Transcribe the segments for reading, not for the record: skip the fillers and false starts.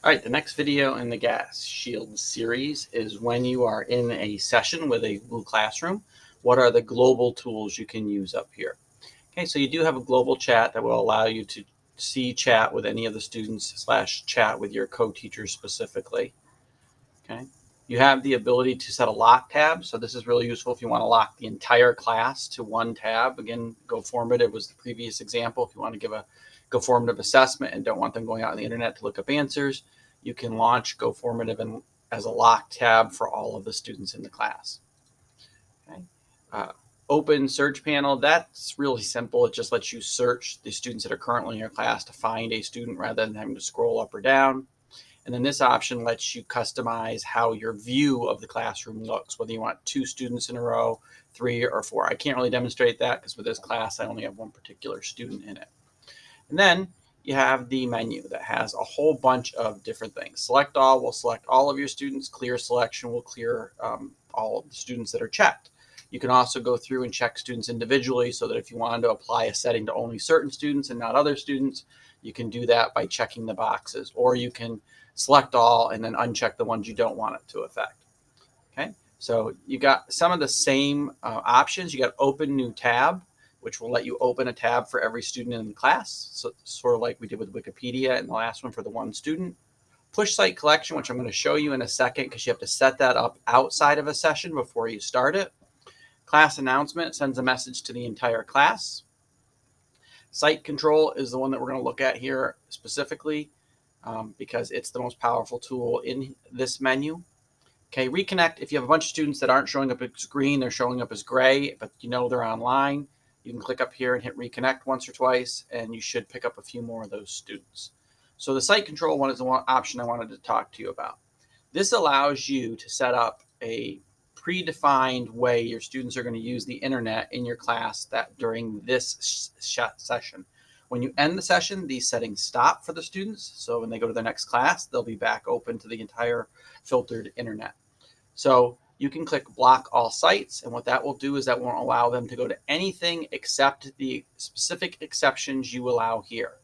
All right, the next video in the GAT Shield series is when you are in a session with a Google Classroom, what are the global tools you can use up here? Okay, so you do have a global chat that will allow you to see chat with any of the students / chat with your co-teachers specifically. Okay, you have the ability to set a lock tab, so this is really useful if you want to lock the entire class to one tab. Again, Go Formative was the previous example. If you want to give a Go Formative assessment and don't want them going out on the internet to look up answers, you can launch Go Formative as a lock tab for all of the students in the class. Okay. Open search panel, that's really simple. It just lets you search the students that are currently in your class to find a student rather than having to scroll up or down. And then this option lets you customize how your view of the classroom looks, whether you want 2 students in a row, 3 or 4. I can't really demonstrate that because with this class, I only have one particular student in it. And then you have the menu that has a whole bunch of different things. Select all will select all of your students. Clear selection will clear all of the students that are checked. You can also go through and check students individually so that if you wanted to apply a setting to only certain students and not other students, you can do that by checking the boxes, or you can select all and then uncheck the ones you don't want it to affect. Okay, so you got some of the same options. You got open new tab, which will let you open a tab for every student in the class. So sort of like we did with Wikipedia in the last one for the one student. Push site collection, which I'm going to show you in a second because you have to set that up outside of a session before you start it. Class announcement sends a message to the entire class. Site control is the one that we're going to look at here specifically because it's the most powerful tool in this menu. Okay, Reconnect, if you have a bunch of students that aren't showing up as green, they're showing up as gray, but you know they're online, you can click up here and hit Reconnect once or twice, and you should pick up a few more of those students. So the site control one is the one option I wanted to talk to you about. This allows you to set up a predefined way your students are going to use the internet in your class that during this session. When you end the session, these settings stop for the students. So when they go to their next class, they'll be back open to the entire filtered internet. So you can click block all sites, and what that will do is that won't allow them to go to anything except the specific exceptions you allow here.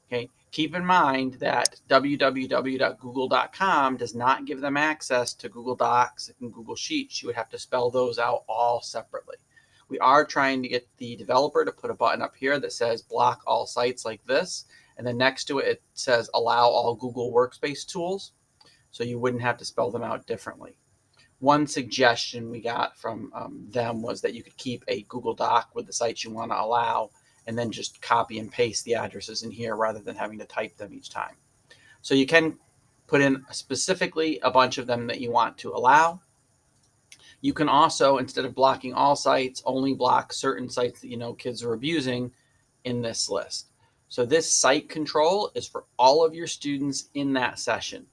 Okay, keep in mind that www.google.com does not give them access to Google Docs and Google Sheets. You would have to spell those out all separately. We are trying to get the developer to put a button up here that says block all sites like this, and then next to it, it says allow all Google Workspace tools, so you wouldn't have to spell them out differently. One suggestion we got from them was that you could keep a Google Doc with the sites you want to allow and then just copy and paste the addresses in here rather than having to type them each time. So you can put in specifically a bunch of them that you want to allow. You can also, instead of blocking all sites, only block certain sites that you know kids are abusing in this list. So this site control is for all of your students in that session.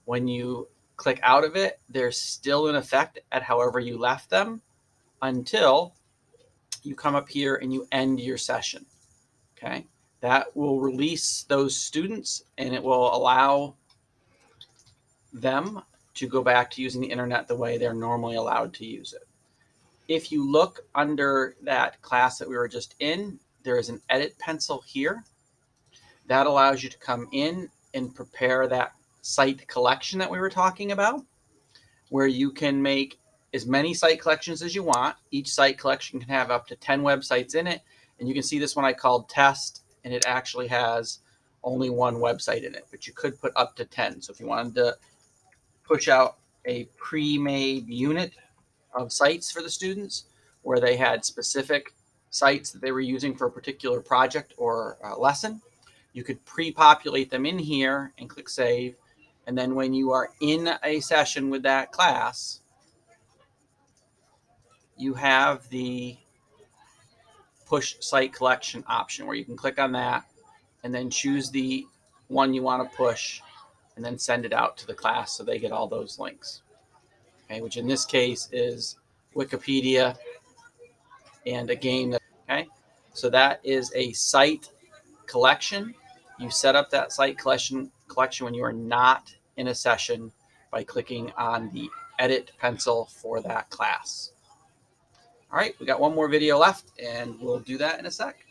When you click out of it, they're still in effect at however you left them until you come up here and you end your session. Okay, that will release those students and it will allow them to go back to using the internet the way they're normally allowed to use it. If you look under that class that we were just in, there is an edit pencil here. That allows you to come in and prepare that site collection that we were talking about, where you can make as many site collections as you want. Each site collection can have up to 10 websites in it. And you can see this one I called test, and it actually has only one website in it, but you could put up to 10. So if you wanted to push out a pre-made unit of sites for the students where they had specific sites that they were using for a particular project or lesson, you could pre-populate them in here and click save. And then when you are in a session with that class, you have the push site collection option where you can click on that and then choose the one you want to push and then send it out to the class so they get all those links. Okay, which in this case is Wikipedia and a game. Okay, so that is a site collection. You set up that site collection when you are not in a session by clicking on the edit pencil for that class. All right, we got one more video left and we'll do that in a sec.